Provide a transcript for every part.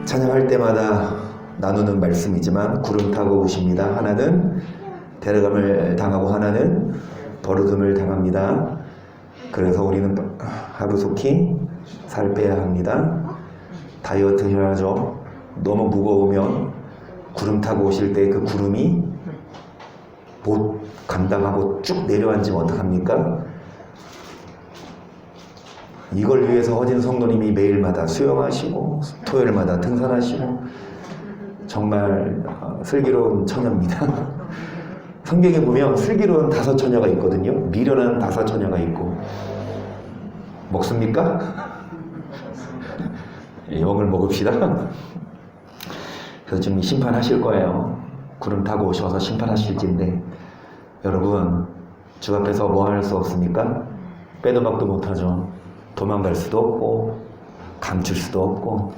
찬양할 때마다 나누는 말씀이지만 구름 타고 오십니다. 하나는 데려감을 당하고 하나는 버르듬을 당합니다. 그래서 우리는 하루속히 살 빼야 합니다. 다이어트 해야죠. 너무 무거우면 구름 타고 오실 때 그 구름이 못 감당하고 쭉 내려앉으면 어떡합니까? 이걸 위해서 허진 성도님이 매일마다 수영하시고 토요일마다 등산하시고 정말 슬기로운 처녀입니다. 성경에 보면 슬기로운 5처녀가 있거든요. 미련한 5처녀가 있고. 먹습니까? 영을 먹읍시다. 그래서 지금 심판하실 거예요. 구름 타고 오셔서 심판하실진데 여러분 주 앞에서 뭐 할 수 없습니까? 빼도 박도 못하죠. 도망갈 수도 없고 감출 수도 없고.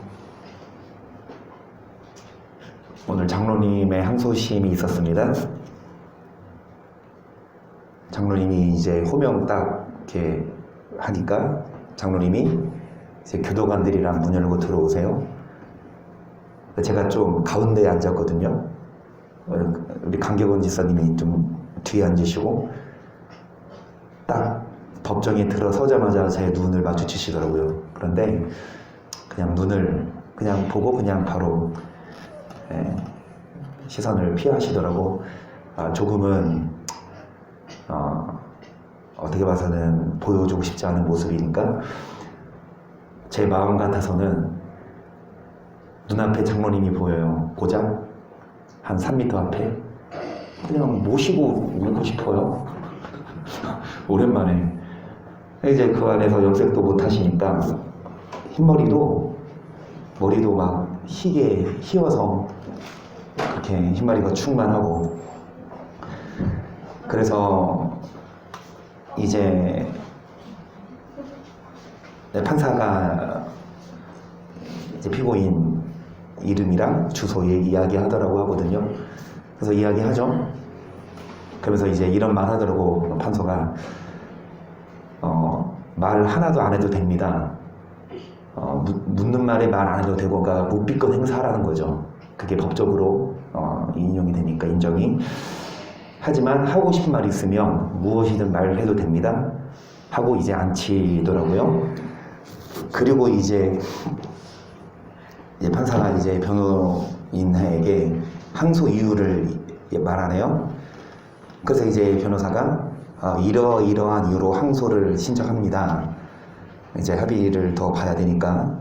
오늘 장로님의 항소심이 있었습니다. 장로님이 이제 호명 딱 이렇게 하니까 장로님이 이제 교도관들이랑 문 열고 들어오세요. 제가 좀 가운데에 앉았거든요. 우리 강경원 지사님이 좀 뒤에 앉으시고 딱 법정에 들어서자마자 제 눈을 마주치시더라고요. 그런데 그냥 눈을 그냥 보고 그냥 바로 시선을 피하시더라고. 조금은 어떻게 봐서는 보여주고 싶지 않은 모습이니까 제 마음 같아서는 눈앞에 장로님이 보여요. 고작 한 3m 앞에 그냥 모시고 울고 싶어요. 오랜만에. 이제 그 안에서 염색도 못 하시니까 머리도 막 희게 휘어서 그렇게 흰머리가 충만하고. 그래서 이제 판사가 이제 피고인 이름이랑 주소에 이야기하더라고 하거든요. 그래서 이야기하죠. 그러면서 이제 이런 말 하더라고 판사가. 말 하나도 안 해도 됩니다. 묻는 말에 말 안 해도 되고, 그러니까 묵비권 행사라는 거죠. 그게 법적으로 인용이 되니까 인정이. 하지만 하고 싶은 말이 있으면 무엇이든 말을 해도 됩니다. 하고 이제 앉히더라고요. 그리고 이제 판사가 이제 변호인에게 항소 이유를 말하네요. 그래서 이제 변호사가 이러이러한 이유로 항소를 신청합니다. 이제 합의를 더 봐야 되니까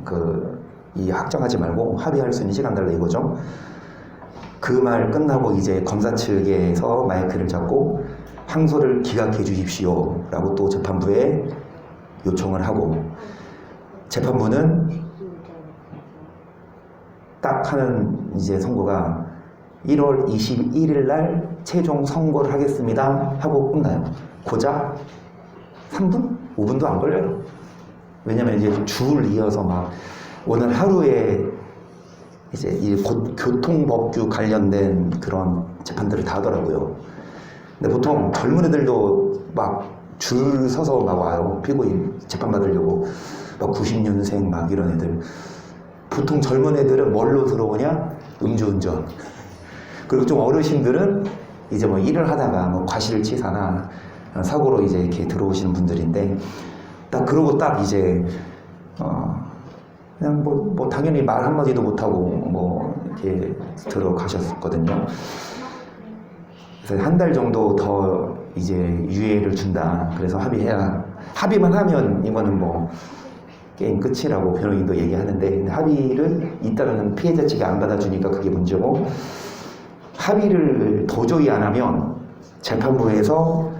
이 확정하지 말고 합의할 수 있는 시간 달라 이거죠. 그 말 끝나고 이제 검사 측에서 마이크를 잡고 항소를 기각해 주십시오 라고 또 재판부에 요청을 하고, 재판부는 딱 하는 이제 선고가 1월 21일 날 최종 선고를 하겠습니다 하고 끝나요. 고작 3분? 5분도 안 걸려요. 왜냐면 이제 줄 이어서 막 오늘 하루에 이제 이 교통법규 관련된 그런 재판들을 다 하더라고요. 근데 보통 젊은 애들도 막 줄 서서 막 와요. 피고인 재판 받으려고. 막 90년생 막 이런 애들. 보통 젊은 애들은 뭘로 들어오냐? 음주운전. 그리고 좀 어르신들은 이제 뭐 일을 하다가 뭐 과실치사나 사고로 이제 이렇게 들어오시는 분들인데, 딱 그러고 딱 이제 그냥 뭐 당연히 말 한마디도 못하고 뭐 이렇게 들어가셨거든요. 그래서 한 달 정도 더 이제 유예를 준다. 그래서 합의만 하면 이거는 뭐 게임 끝이라고 변호인도 얘기하는데, 합의를 잇따르는 피해자 측이 안 받아주니까 그게 문제고, 합의를 도저히 안 하면 재판부에서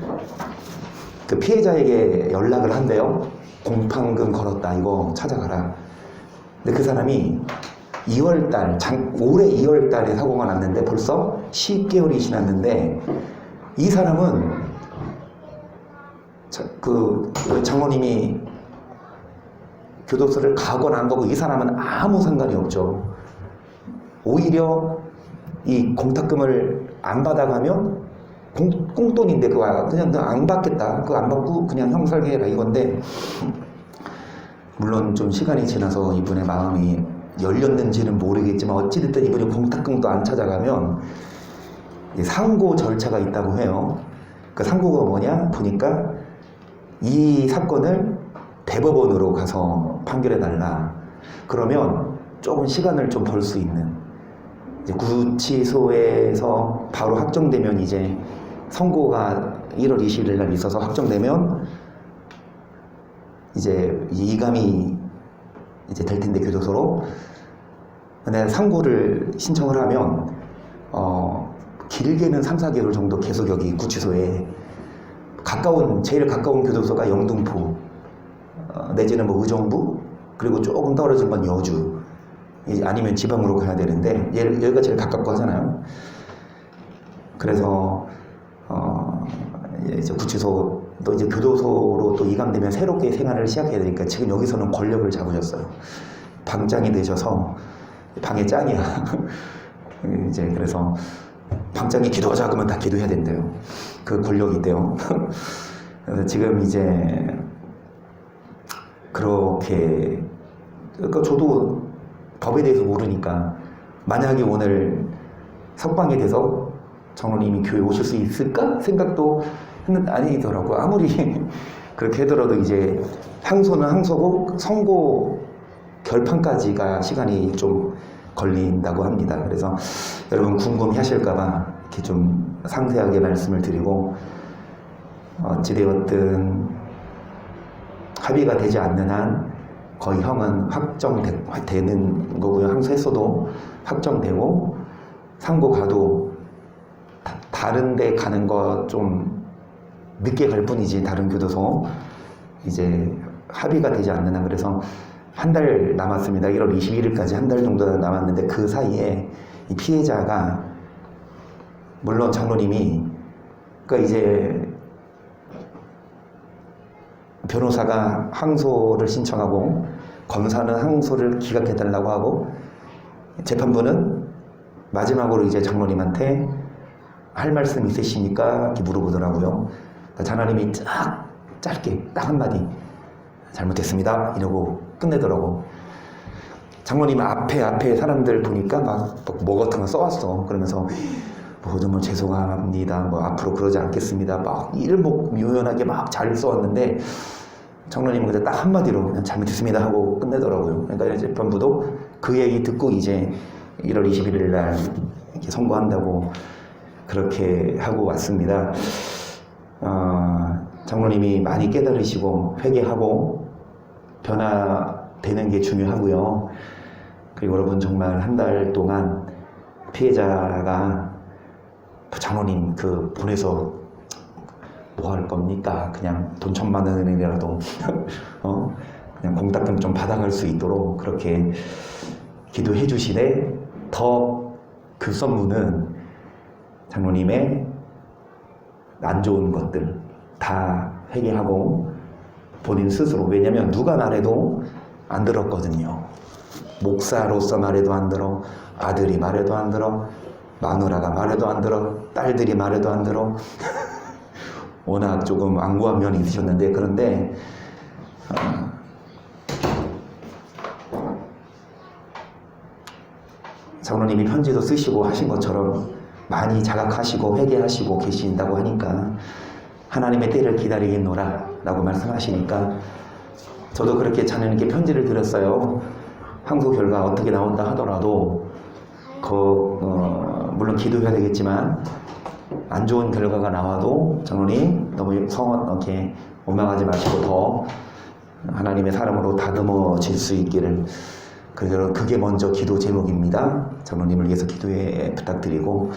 그 피해자에게 연락을 한대요. 공판금 걸었다, 이거 찾아가라. 근데 그 사람이 올해 2월달에 사고가 났는데 벌써 10개월이 지났는데, 이 사람은 그 장로님이 교도소를 가거나 안 가고 이 사람은 아무 상관이 없죠. 오히려 이 공탁금을 안 받아가면 꽁돈인데 그거 그냥 안 받겠다. 그거 안 받고 그냥 형사하게 해라 이건데, 물론 좀 시간이 지나서 이분의 마음이 열렸는지는 모르겠지만 어찌됐든 이분이 공탁금도 안 찾아가면 상고 절차가 있다고 해요. 그 상고가 뭐냐 보니까 이 사건을 대법원으로 가서 판결해달라. 그러면 조금 시간을 좀 벌 수 있는, 이제 구치소에서 바로 확정되면 이제 선고가 1월 20일 날 있어서 확정되면 이제 이감이 이제 될 텐데 교도소로. 근데 상고를 신청을 하면 길게는 3, 4개월 정도 계속 여기 구치소에 제일 가까운 교도소가 영등포, 내지는 뭐 의정부, 그리고 조금 떨어진 건 여주, 아니면 지방으로 가야 되는데 여기가 제일 가깝고 하잖아요. 그래서 이제 구치소 또 이제 교도소로 또 이감되면 새롭게 생활을 시작해야 되니까 지금 여기서는 권력을 잡으셨어요. 방장이 되셔서 방의 짱이야. 이제 그래서 방장이 기도하자 그러면 다 기도해야 된대요. 그 권력이 있대요. 그래서 지금 이제 그렇게, 그러니까 저도 법에 대해서 모르니까 만약에 오늘 석방이 돼서 장로님이 교회 오실 수 있을까 생각도 했는데 아니더라고요. 아무리 그렇게 하더라도 이제 항소는 항소고 선고 결판까지가 시간이 좀 걸린다고 합니다. 그래서 여러분 궁금해 하실까봐 이렇게 좀 상세하게 말씀을 드리고, 어찌되었든 합의가 되지 않는 한 거의 형은 확정되는 거고요. 항소했어도 확정되고, 상고 가도 다른 데 가는 거 좀 늦게 갈 뿐이지, 다른 교도소 이제 합의가 되지 않는 한. 그래서 한 달 남았습니다. 1월 21일까지 한 달 정도 남았는데 그 사이에 이 피해자가, 물론 장로님이 그러니까 이제 변호사가 항소를 신청하고 검사는 항소를 기각해달라고 하고 재판부는 마지막으로 이제 장로님한테 할 말씀 있으십니까? 이렇게 물어보더라고요. 그러니까 장로님이 짧게 딱 한마디 잘못했습니다 이러고 끝내더라고. 장로님 앞에 사람들 보니까 막 뭐 같은 거 써왔어. 그러면서 뭐 정말 죄송합니다, 뭐 앞으로 그러지 않겠습니다, 막 일목요연하게 막 잘 써왔는데 장로님은 그냥 딱 한마디로 그냥 잘못했습니다 하고 끝내더라고요. 그러니까 재판부도 그 얘기 듣고 이제 1월 21일 날 이렇게 선고한다고 그렇게 하고 왔습니다. 장로님이 많이 깨달으시고 회개하고 변화되는 게 중요하고요. 그리고 여러분 정말 한 달 동안 피해자가 장로님 보내서 뭐 할 겁니까? 그냥 돈 1,000만 원이라도 그냥 공탁금 좀 받아갈 수 있도록 그렇게 기도해 주시되, 더 급선무는 장로님의 안 좋은 것들 다 회개하고 본인 스스로, 왜냐면 누가 말해도 안 들었거든요. 목사로서 말해도 안 들어, 아들이 말해도 안 들어, 마누라가 말해도 안 들어, 딸들이 말해도 안 들어. 워낙 조금 완고한 면이 있으셨는데, 그런데 장로님이 편지도 쓰시고 하신 것처럼 많이 자각하시고 회개하시고 계신다고 하니까 하나님의 때를 기다리겠노라 라고 말씀하시니까 저도 그렇게 자녀님께 편지를 드렸어요. 항소 결과 어떻게 나온다 하더라도 물론 기도해야 되겠지만 안 좋은 결과가 나와도 장로님 너무 이렇게 원망하지 마시고 더 하나님의 사람으로 다듬어질 수 있기를, 그래서 그게 먼저 기도 제목입니다. 장로님을 위해서 기도해 부탁드리고,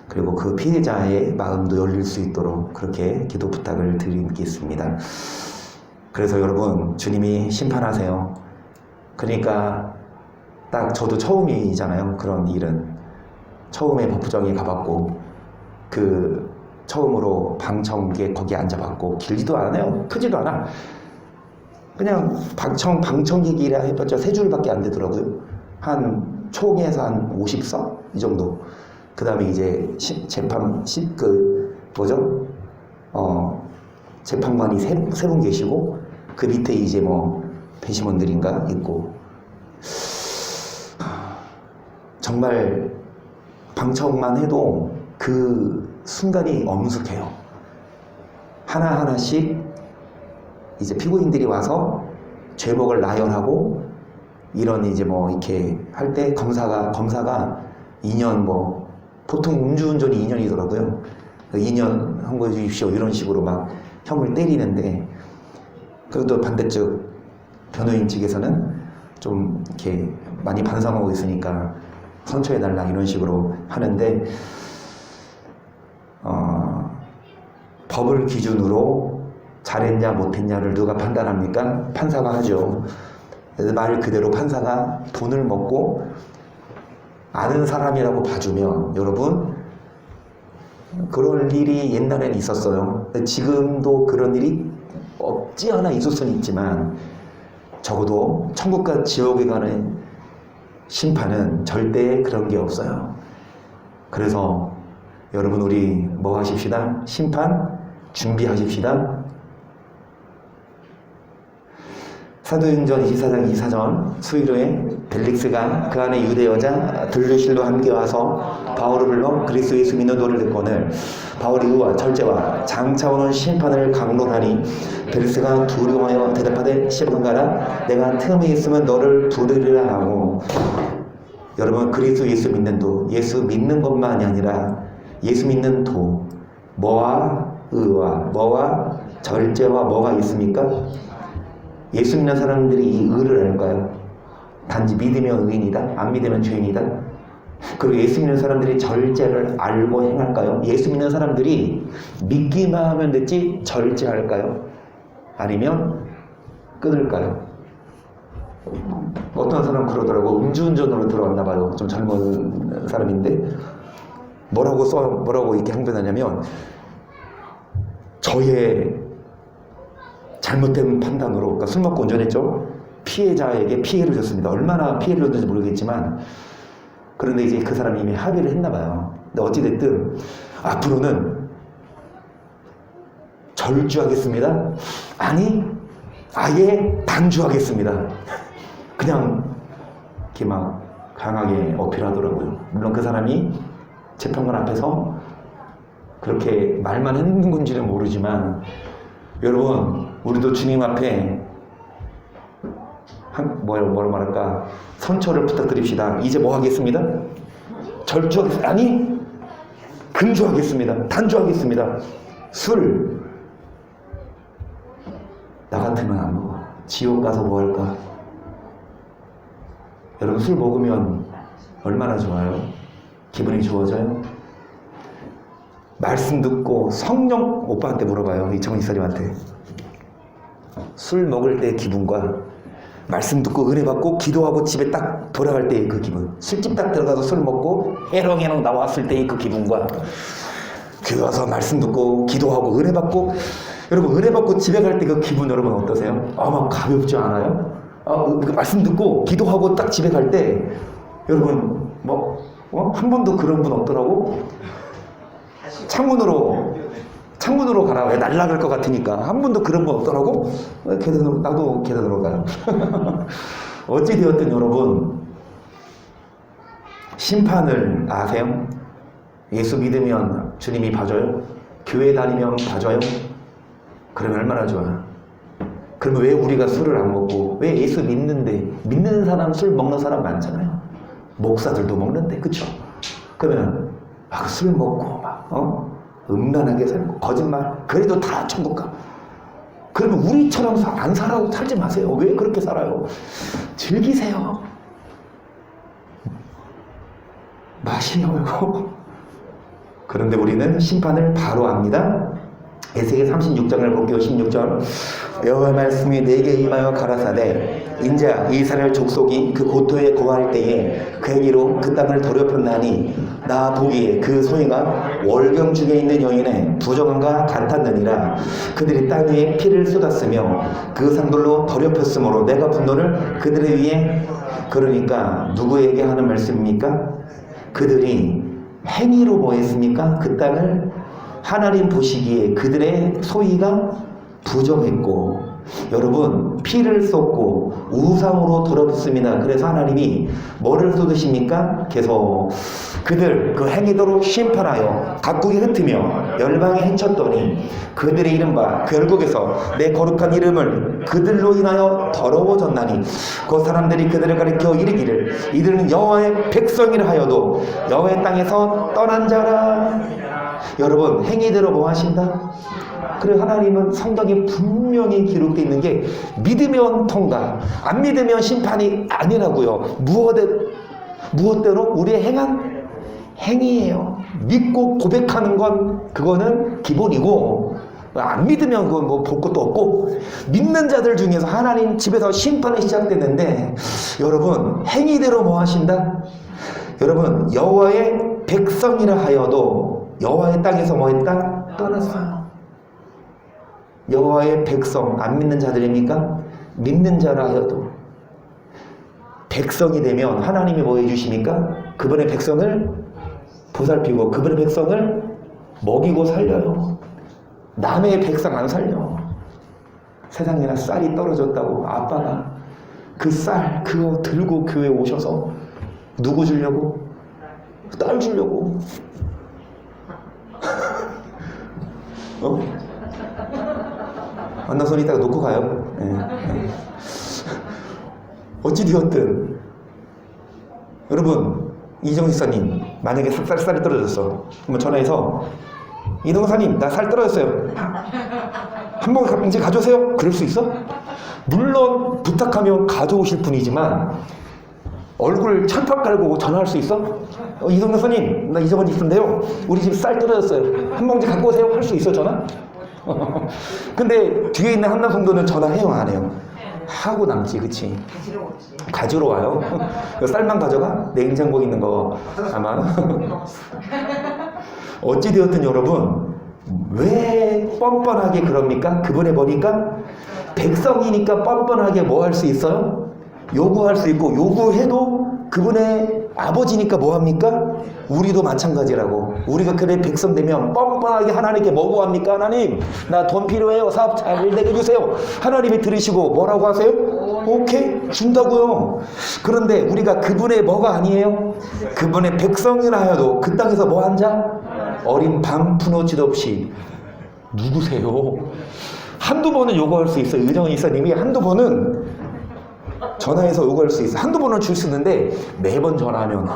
그리고 그 피해자의 마음도 열릴 수 있도록 그렇게 기도 부탁을 드리겠습니다. 그래서 여러분, 주님이 심판하세요. 그러니까 딱 저도 처음이잖아요. 그런 일은 처음에 법부정에 가봤고 처음으로 방청객 거기 앉아봤고, 길지도 않아요. 크지도 않아. 그냥 방청객이라 해봤자 3줄밖에 안 되더라고요. 총에서 한 50석? 이 정도. 그 다음에 이제 재판관이 세 분 계시고, 그 밑에 이제 뭐 배심원들인가 있고. 정말 방청만 해도 그 순간이 엄숙해요. 하나하나씩 이제 피고인들이 와서 죄목을 나열하고 이런 이제 뭐 이렇게 할 때 검사가 2년 뭐 보통 음주운전이 2년이더라고요. 2년 선고해 주십시오 이런 식으로 막 형을 때리는데, 그래도 반대쪽 변호인 측에서는 좀 이렇게 많이 반성하고 있으니까 선처해달라 이런 식으로 하는데, 법을 기준으로 잘했냐 못했냐를 누가 판단합니까? 판사가 하죠. 말 그대로 판사가 돈을 먹고 아는 사람이라고 봐주면, 여러분 그럴 일이 옛날에는 있었어요. 지금도 그런 일이 없지 않아 있을 수는 있지만 적어도 천국과 지옥에 가는 심판은 절대 그런 게 없어요. 그래서 여러분 우리 뭐 하십시다? 심판 준비하십시다. 사도행전 24장 2사전 수일후에 벨릭스가 그 안에 유대 여자 들르실로 함께 와서 바울을 불러 그리스도 예수 믿는 도를 듣거늘 바울이 의와 절제와 장차 오는 심판을 강론하니 벨릭스가 두려워하여 대답하되 시방가라 내가 틈에 있으면 너를 두르리라 하고, 여러분 그리스도 예수 믿는 도, 예수 믿는 것만이 아니라 예수 믿는 도, 뭐와 의와 뭐와 절제와 뭐가 있습니까? 예수 믿는 사람들이 이 의를 알까요? 단지 믿으면 의인이다, 안 믿으면 죄인이다. 그리고 예수 믿는 사람들이 절제를 알고 행할까요? 예수 믿는 사람들이 믿기만 하면 됐지 절제할까요? 아니면 끊을까요? 어떤 사람은 그러더라고. 음주운전으로 들어왔나 봐요. 좀 젊은 사람인데 뭐라고 이렇게 항변하냐면, 저의 잘못된 판단으로, 그러니까 술 먹고 운전했죠. 피해자에게 피해를 줬습니다. 얼마나 피해를 줬는지 모르겠지만, 그런데 이제 그 사람이 이미 합의를 했나 봐요. 근데 어찌됐든 앞으로는 절주하겠습니다. 아니 아예 단주하겠습니다. 그냥 이렇게 막 강하게 어필하더라고요. 물론 그 사람이 재판관 앞에서 그렇게 말만 했는 건지는 모르지만, 여러분 우리도 주님 앞에 뭐라 말할까, 선처를 부탁드립시다. 이제 뭐 하겠습니다? 절주하겠습니다. 아니 금주하겠습니다. 단주하겠습니다. 술 나 같으면 안 먹어. 지옥 가서 뭐 할까? 여러분 술 먹으면 얼마나 좋아요? 기분이 좋아져요? 말씀 듣고 성령, 오빠한테 물어봐요. 이청은 이사님한테. 술 먹을 때 기분과 말씀 듣고 은혜 받고 기도하고 집에 딱 돌아갈 때의 그 기분, 술집 딱 들어가서 술 먹고 해롱해롱 나왔을 때의 그 기분과 교회 와서 말씀 듣고 기도하고 은혜 받고, 여러분 은혜 받고 집에 갈 때 그 기분 여러분 어떠세요? 막 가볍지 않아요? 그 말씀 듣고 기도하고 딱 집에 갈 때 여러분 한 번도 그런 분 없더라고? 창문으로 가라. 왜 날아갈 것 같으니까. 한 번도 그런 분 없더라고? 나도 계단으로 가요. 어찌되었든 여러분, 심판을 아세요? 예수 믿으면 주님이 봐줘요? 교회 다니면 봐줘요? 그러면 얼마나 좋아. 그러면 왜 우리가 술을 안 먹고, 왜 예수 믿는데, 믿는 사람 술 먹는 사람 많잖아요. 목사들도 먹는데, 그쵸? 그러면 막 술 먹고 음란하게 살고 거짓말, 그래도 다 천국 가. 그러면 우리처럼 안 살지 마세요. 왜 그렇게 살아요? 즐기세요. 마시려고. 그런데 우리는 심판을 바로 압니다. 에스겔 36장을 볼게요. 16절. 여호와의 말씀이 내게 임하여 가라사대 인자 이스라엘 족속이 그 고토에 거할 때에 그 행위로 그 땅을 더럽혔나니 나 보기에 그 소위가 월경 중에 있는 여인의 부정함과 같았느니라. 그들이 땅 위에 피를 쏟았으며 그 상들로 더럽혔으므로 내가 분노를 그들의 위에. 그러니까 누구에게 하는 말씀입니까? 그들이 행위로 뭐 했습니까? 그 땅을 하나님 보시기에 그들의 소위가 부정했고 여러분, 피를 쏟고 우상으로 더럽습니다. 그래서 하나님이 뭐를 쏟으십니까? 계속 그들 그 행위대로 심판하여 각국이 흩으며 열방에 헤쳤더니 그들의 이른바 결국에서 내 거룩한 이름을 그들로 인하여 더러워졌나니 그 사람들이 그들을 가리켜 이르기를 이들은 여호와의 백성이라 하여도 여호와의 땅에서 떠난 자라. 여러분, 행위대로 뭐 하신다? 그래, 하나님은 성경에 분명히 기록되어 있는 게 믿으면 통과, 안 믿으면 심판이 아니라고요. 무엇대로? 우리의 행한 행위예요. 믿고 고백하는 건 그거는 기본이고, 안 믿으면 그건 뭐 볼 것도 없고, 믿는 자들 중에서 하나님 집에서 심판이 시작됐는데, 여러분, 행위대로 뭐 하신다? 여러분, 여호와의 백성이라 하여도 여호와의 땅에서 뭐 했다? 떠났어요. 여호와의 백성, 안 믿는 자들입니까? 믿는 자라 하여도 백성이 되면 하나님이 뭐 해주십니까? 그분의 백성을 보살피고 그분의 백성을 먹이고 살려요. 남의 백성 안 살려. 세상에나 쌀이 떨어졌다고 아빠가 그 쌀 그거 들고 교회 오셔서 누구 주려고? 딸 주려고. 만나서 이따가 놓고 가요. 어찌되었든 여러분, 이정 집사님 만약에 쌀이 떨어졌어. 그러면 전화해서 이동 사님 나 쌀 떨어졌어요. 한번 이제 가져오세요. 그럴 수 있어? 물론 부탁하면 가져오실 분이지만 얼굴 철판 깔고 전화할 수 있어? 이동 여사님 나 이정원 집사인데요. 우리 집 쌀 떨어졌어요. 한 봉지 갖고 오세요. 할 수 있어 전화? 근데 뒤에 있는 한남 성도는 전화해요 안 해요? 하고 남지, 그치? 가지러 와요. 쌀만 가져가? 냉장고에 있는 거 아마. 어찌되었든 여러분, 왜 뻔뻔하게 그럽니까? 그분의 뭐니까? 백성이니까 뻔뻔하게 뭐 할 수 있어요? 요구할 수 있고, 요구해도 그분의 아버지니까 뭐 합니까? 우리도 마찬가지라고. 우리가 그래 백성 되면 뻔뻔하게 하나님께 뭐 구합니까? 하나님 나 돈 필요해요. 사업 잘 되게 해주세요. 하나님이 들으시고 뭐라고 하세요? 오케이 준다고요. 그런데 우리가 그분의 뭐가 아니에요? 그분의 백성이라 하여도 그 땅에서 뭐 한 자? 어린 밤푸노치도 없이. 누구세요? 한두 번은 요구할 수 있어요. 의정은 이사님이 한두 번은 전화해서 요구할 수 있어. 한두 번은 줄 수 있는데 매번 전화하면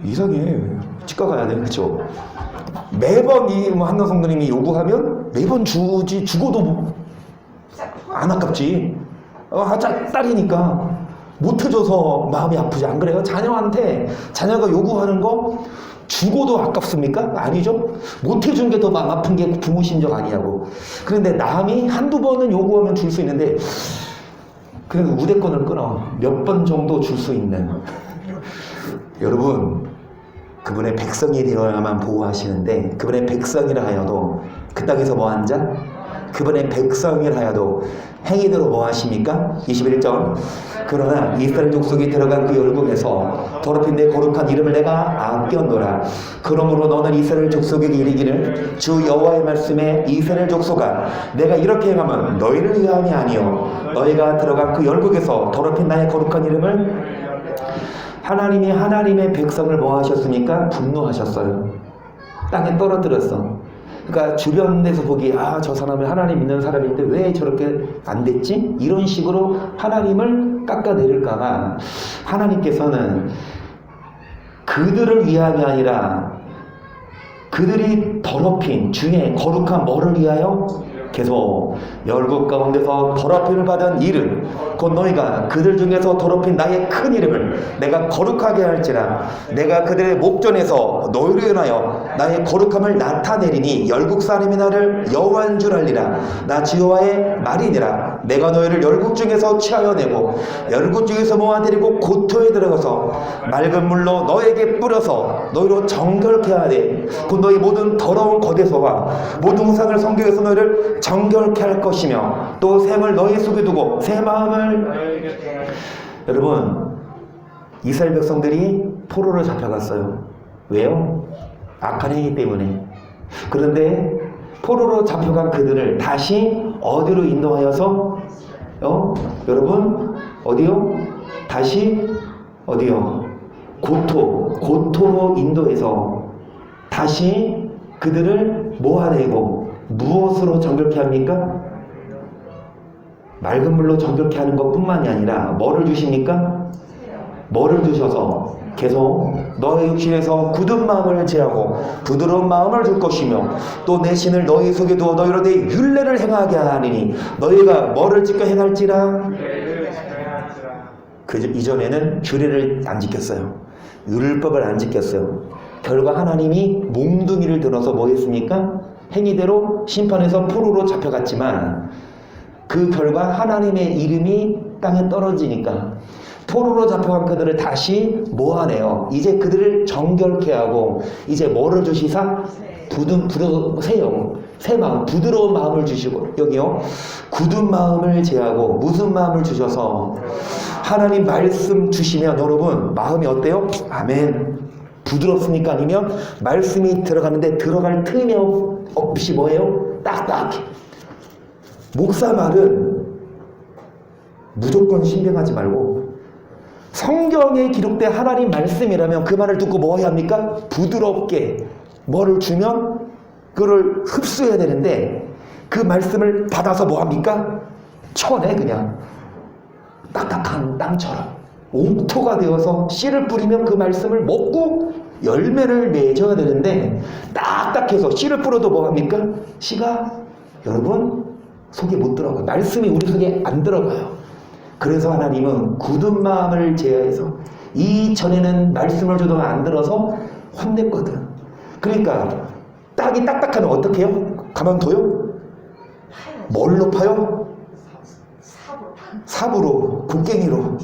이상해. 치과 가야 돼. 그쵸? 매번 이 한나 성도님이 요구하면 매번 주지. 죽어도 안 아깝지. 딸이니까 못 해줘서 마음이 아프지. 안 그래요? 자녀한테 자녀가 요구하는 거 죽어도 아깝습니까? 아니죠? 못 해준 게 더 마음 아픈 게 부모 심정 아니냐고. 그런데 남이 한두 번은 요구하면 줄 수 있는데 그래서 우대권을 끊어. 몇 번 정도 줄 수 있는. 여러분, 그분의 백성이 되어야만 보호하시는데 그분의 백성이라 하여도 그 땅에서 뭐 한 자? 그분의 백성이라 하여도 행위대로 뭐 하십니까? 21절 그러나 이스라엘 족속이 들어간 그 열국에서 더럽힌 내 거룩한 이름을 내가 아꼈노라. 그러므로 너는 이스라엘 족속에게 이르기를 주 여호와의 말씀에 이스라엘 족속아 내가 이렇게 행하면 너희를 위함이 아니요 너희가 들어간 그 열국에서 더럽힌 나의 거룩한 이름을. 하나님이 하나님의 백성을 뭐 하셨습니까? 분노하셨어요. 땅에 떨어뜨렸어. 그러니까 주변에서 보기 저 사람이 하나님 믿는 사람인데 왜 저렇게 안 됐지? 이런 식으로 하나님을 깎아내릴까봐 하나님께서는 그들을 위함이 아니라 그들이 더럽힌 중에 거룩한 뭐를 위하여? 계속 열국 가운데서 더럽힘을 받은 이름 곧 너희가 그들 중에서 더럽힌 나의 큰 이름을 내가 거룩하게 할지라. 내가 그들의 목전에서 너희를 인하여 나의 거룩함을 나타내리니 열국 사람이 나를 여호와인 줄 알리라. 나 여호와의 말이니라. 내가 너희를 열국 중에서 취하여 내고 열국 중에서 모아들이고 고토에 들어가서 맑은 물로 너에게 뿌려서 너희로 정결케 하되 곧 너희 모든 더러운 것에서와 모든 우상을 섬기면서 너희를 정결케 할 것이며 또 샘을 너희 속에 두고 새 마음을. 여러분, 이스라엘 백성들이 포로로 잡혀갔어요. 왜요? 악한 행위 때문에. 그런데 포로로 잡혀간 그들을 다시 어디로 인도하여서 여러분 어디요? 다시 어디요? 고토로 인도해서 다시 그들을 모아내고 무엇으로 정결케 합니까? 맑은 물로 정결케 하는 것뿐만이 아니라 뭐를 주십니까? 뭐를 주셔서 계속 너의 육신에서 굳은 마음을 제하고 부드러운 마음을 줄 것이며 또 내 신을 너희 속에 두어 너희로 내 율례를 행하게 하리니 너희가 뭐를 지켜 행할지라. 그 이전에는 규례를 안 지켰어요. 율법을 안 지켰어요. 결과 하나님이 몽둥이를 들어서 뭐 했습니까? 행위대로 심판해서 포로로 잡혀갔지만 그 결과 하나님의 이름이 땅에 떨어지니까 포로로 잡혀간 그들을 다시 모아내어 이제 그들을 정결케 하고 이제 뭐를 주시사? 새 마음, 부드러운 마음을 주시고 여기요 굳은 마음을 제하고 무슨 마음을 주셔서 하나님 말씀 주시면 여러분 마음이 어때요? 아멘. 부드럽습니까? 아니면 말씀이 들어가는데 들어갈 틈이 없이 뭐예요? 딱딱해. 목사 말은 무조건 신빙하지 말고 성경에 기록된 하나님 말씀이라면 그 말을 듣고 뭐 해야 합니까? 부드럽게 뭐를 주면 그걸 흡수해야 되는데 그 말씀을 받아서 뭐 합니까? 쳐내 그냥 딱딱한 땅처럼 옥토가 되어서 씨를 뿌리면 그 말씀을 먹고 열매를 맺어야 되는데 딱딱해서 씨를 뿌려도 뭐 합니까? 씨가 여러분 속에 못 들어가요. 말씀이 우리 속에 안 들어가요. 그래서 하나님은 굳은 마음을 제하여서 이전에는 말씀을 줘도 안 들어서 혼냈거든. 그러니까 땅이 딱딱하면 어떻게 해요? 가만둬요? 뭘로 파요? 삽으로, 곡괭이로.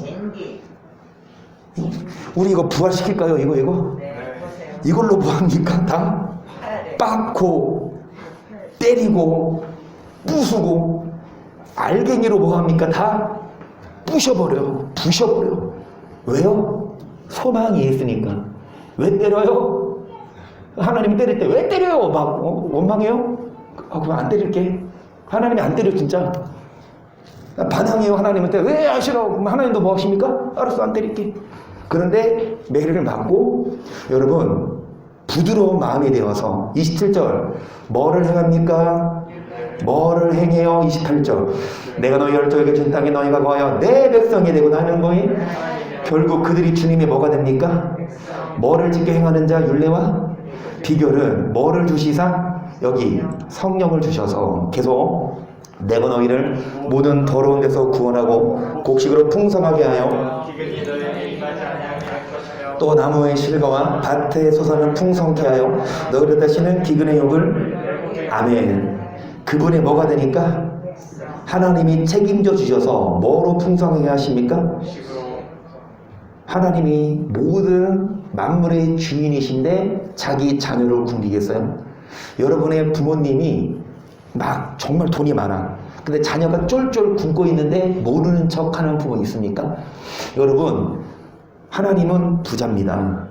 우리 이거 부활시킬까요? 이거? 이걸로 뭐합니까? 다 빻고 때리고 부수고 알갱이로 뭐합니까? 다 부셔버려. 왜요? 소망이 있으니까. 왜 때려요? 하나님이 때릴 때 왜 때려요? 막 원망해요? 그럼 안 때릴게. 하나님이 안 때려 진짜. 반항해요. 하나님한테 왜 하시라고? 그럼 하나님도 뭐 하십니까? 알았어 안 때릴게. 그런데 매를 맞고 여러분 부드러운 마음이 되어서 27절 뭐를 행합니까? 뭐를 행해요? 28절 내가 너희 열조에게 준 땅에 너희가 거하여 내 백성이 되고 나는 거이 결국 그들이 주님이 뭐가 됩니까? 뭐를 지켜 행하는 자 율례와 비결은 뭐를 주시사? 여기 성령을 주셔서 계속 내가 너희를 모든 더러운 데서 구원하고 곡식으로 풍성하게 하여 또 나무의 실과와 밭의 소산을 풍성케 하여 너희를 다시는 기근의 욕을 아멘. 그분이 뭐가 되니까? 하나님이 책임져 주셔서 뭐로 풍성하게 하십니까? 하나님이 모든 만물의 주인이신데 자기 자녀를 굶기겠어요? 여러분의 부모님이 막 정말 돈이 많아. 근데 자녀가 쫄쫄 굶고 있는데 모르는 척 하는 부모 있습니까? 여러분 하나님은 부자입니다.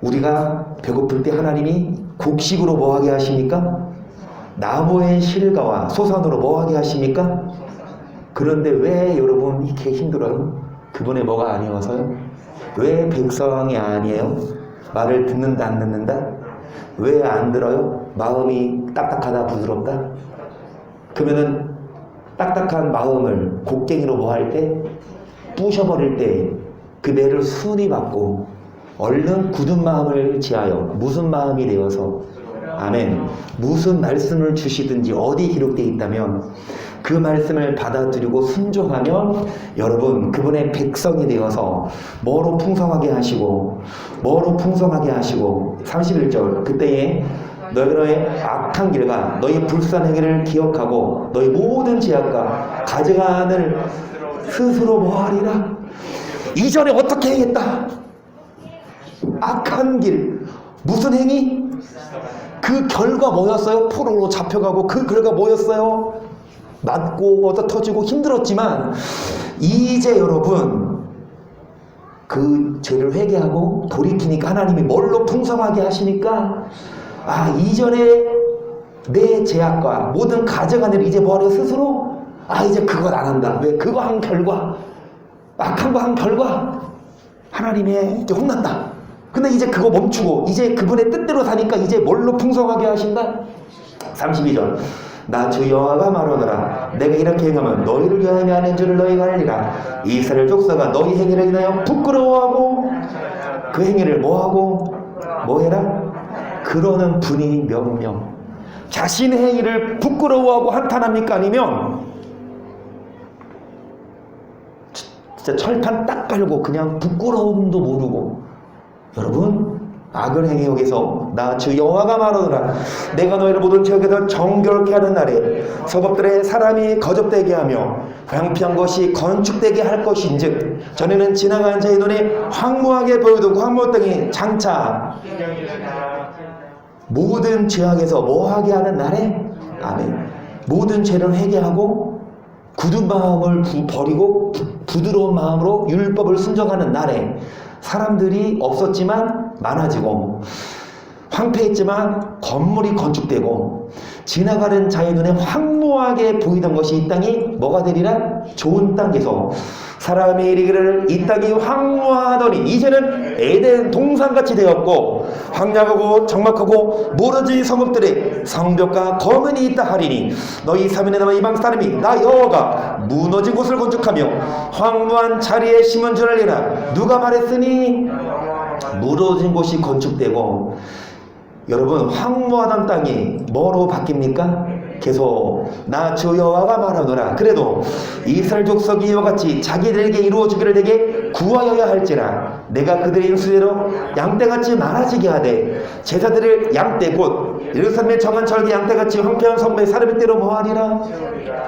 우리가 배고플 때 하나님이 곡식으로 뭐하게 하십니까? 나무의 실과와 소산으로 뭐하게 하십니까? 그런데 왜 여러분 이렇게 힘들어요? 그분의 뭐가 아니어서요? 왜 백성이 아니에요? 말을 듣는다 안 듣는다? 왜 안 들어요? 마음이 딱딱하다 부드럽다? 그러면은 딱딱한 마음을 곡괭이로 뭐 할 때? 부셔버릴 때 그 매를 순히 받고 얼른 굳은 마음을 지하여 무슨 마음이 되어서 아멘. 무슨 말씀을 주시든지 어디 기록되어 있다면 그 말씀을 받아들이고 순종하면 여러분 그분의 백성이 되어서 뭐로 풍성하게 하시고 31절 그때에 너희의 악한 길과 너희 불쌍한 행위를 기억하고 너희 모든 죄악과 가증한을 스스로 뭐하리라. 이전에 어떻게 행했다? 악한 길. 무슨 행위? 그 결과 뭐였어요? 포로로 잡혀가고 그 결과 뭐였어요? 맞고 얻어 터지고 힘들었지만 이제 여러분 그 죄를 회개하고 돌이키니까 하나님이 뭘로 풍성하게 하시니까 이전에 내 죄악과 모든 가져간 일을 이제 뭐하려 스스로 이제 그건 안 한다. 왜? 그거 한 결과, 악한 거 한 결과 하나님의 이제 혼난다. 근데 이제 그거 멈추고 이제 그분의 뜻대로 사니까 이제 뭘로 풍성하게 하신다? 32절 나 주 여호와가 말하노라 내가 이렇게 행하면 너희를 위하여 하는 줄을 너희가 알리라. 이스라엘 족속아 너희 행위를 인하여 부끄러워하고 그 행위를 뭐하고 뭐해라? 그러는 분이 명명. 자신의 행위를 부끄러워하고 한탄합니까? 아니면 진짜 철판 딱 깔고 그냥 부끄러움도 모르고. 여러분 악을 행해 여기서 나 주 여호와가 말하노라 내가 너희를 모든 지역에서 정결케 하는 날에 서법들의 사람이 거접되게 하며 황폐한 것이 건축되게 할 것인즉 전에는 지나간 자의 눈에 황무하게 보이던 그 황무 땅이 장차 모든 죄악에서 뭐하게 하는 날에 아멘. 모든 죄를 회개하고 굳은 마음을 버리고 부드러운 마음으로 율법을 순종하는 날에 사람들이 없었지만 많아지고 황폐했지만 건물이 건축되고 지나가는 자의 눈에 황무하게 보이던 것이 이 땅이 뭐가 되리라? 좋은 땅에서 사람이 이르기를 이 땅이 황무하더니 이제는 에덴 동산같이 되었고 황량하고 적막하고 모르지 성읍들의 성벽과 거민이 있다 하리니 너희 사면에 남아 이방 사람이 나 여호와가 무너진 곳을 건축하며 황무한 자리에 심은 줄 알리라. 누가 말했으니 무너진 곳이 건축되고. 여러분 황무하던 땅이 뭐로 바뀝니까? 계속 나 주 여호와가 말하노라 그래도 이스라엘 족속이 이와 같이 자기들에게 이루어지기를 내게 구하여야 할지라 내가 그들의 인수대로 양떼같이 많아지게 하되 제사들을 양떼 곧 예루살렘의 정한 절기 양떼같이 황폐한 성배의 사람의 때로 뭐하리라.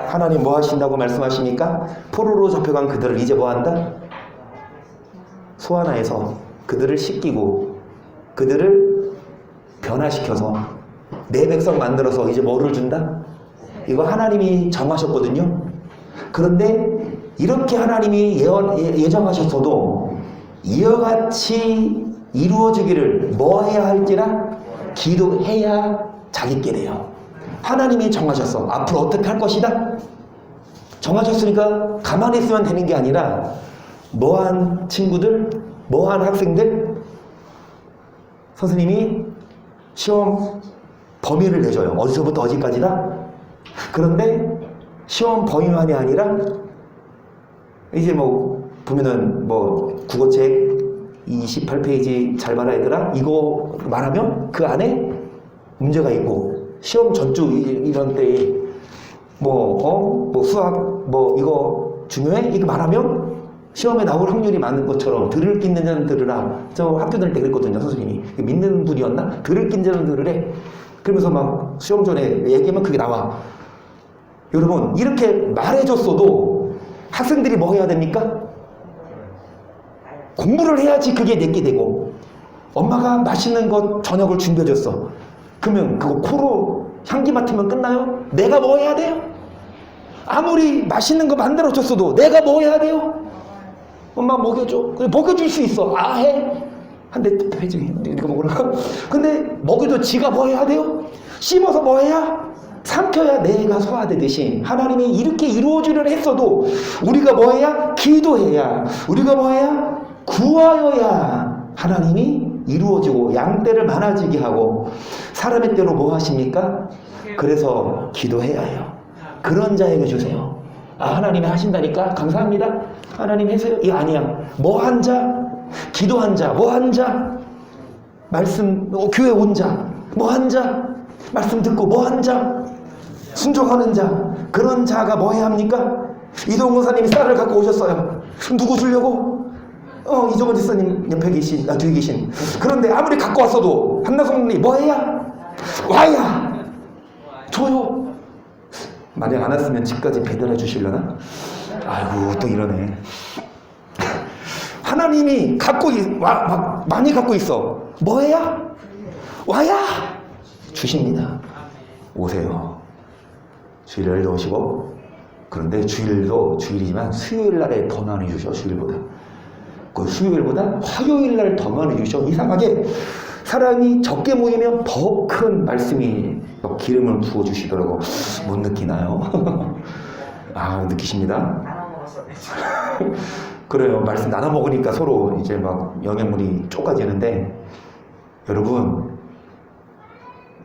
하나님 뭐 하신다고 말씀하십니까? 포로로 잡혀간 그들을 이제 뭐한다? 소환하여서 그들을 씻기고 그들을 변화시켜서 내 백성 만들어서 이제 뭐를 준다? 이거 하나님이 정하셨거든요. 그런데 이렇게 하나님이 예정하셨어도 이와 같이 이루어지기를 뭐 해야 할지라? 기도해야 자기께 돼요. 하나님이 정하셨어. 앞으로 어떻게 할 것이다? 정하셨으니까 가만히 있으면 되는 게 아니라 뭐한 친구들, 뭐한 학생들 선생님이 시험 범위를 내줘요. 어디서부터 어디까지다? 그런데 시험 범위만이 아니라 이제 뭐 보면은 뭐 국어책 28페이지 잘 봐라 얘들아 이거 말하면 그 안에 문제가 있고 시험 전주 이런 때에 뭐 수학 뭐 이거 중요해? 이거 말하면 시험에 나올 확률이 많은 것처럼 들을 끼는 자는 들으라. 저 학교 다닐 때 그랬거든요. 선생님이 믿는 분이었나? 들을 끼는 자는 들으래. 그러면서 막 시험 전에 얘기하면 그게 나와. 여러분 이렇게 말해줬어도 학생들이 뭐 해야 됩니까? 공부를 해야지 그게 내게 되고. 엄마가 맛있는 것 저녁을 준비해줬어. 그러면 그거 코로 향기 맡으면 끝나요? 내가 뭐 해야 돼요? 아무리 맛있는 거 만들어줬어도 내가 뭐 해야 돼요? 엄마 먹여줘. 그래, 먹여줄 수 있어. 해. 한 대 해주기. 이거 먹으라고. 근데 먹여도 지가 뭐 해야 돼요? 씹어서 뭐 해야? 삼켜야 내가 소화되듯이 하나님이 이렇게 이루어지려 했어도 우리가 뭐 해야? 기도해야. 우리가 뭐 해야? 구하여야 하나님이 이루어지고 양떼를 많아지게 하고 사람의 때로 뭐 하십니까? 그래서 기도해야 해요. 그런 자에게 주세요. 하나님이 하신다니까 감사합니다. 하나님 해서요? 아니야. 뭐 한 자? 기도한 자. 뭐 한 자? 말씀 교회 온 자. 뭐 한 자? 말씀 듣고 뭐 한 자? 순종하는 자. 그런 자가 뭐 해야 합니까? 이동훈 사님이 쌀을 갖고 오셨어요. 누구 주려고? 이종원 지사님 옆에 계신, 뒤에 계신. 그런데 아무리 갖고 왔어도 한나성님 뭐 해야? 와야. 줘요. 만약 안 왔으면 집까지 배달해 주시려나? 아이고 또 이러네. 하나님이 많이 갖고 있어. 뭐 해야? 와야 주십니다. 오세요. 주일날도 오시고. 그런데 주일도 주일이지만 수요일 날에 더 많이 주셔. 주일보다. 그 수요일보다 화요일 날 더 많이 주셔. 이상하게 사람이 적게 모이면 더 큰 말씀이 막 기름을 부어 주시더라고. 못 느끼나요? 아, 느끼십니다. 그래요. 말씀 나눠 먹으니까 서로 이제 막 영양분이 쏟아지는데, 여러분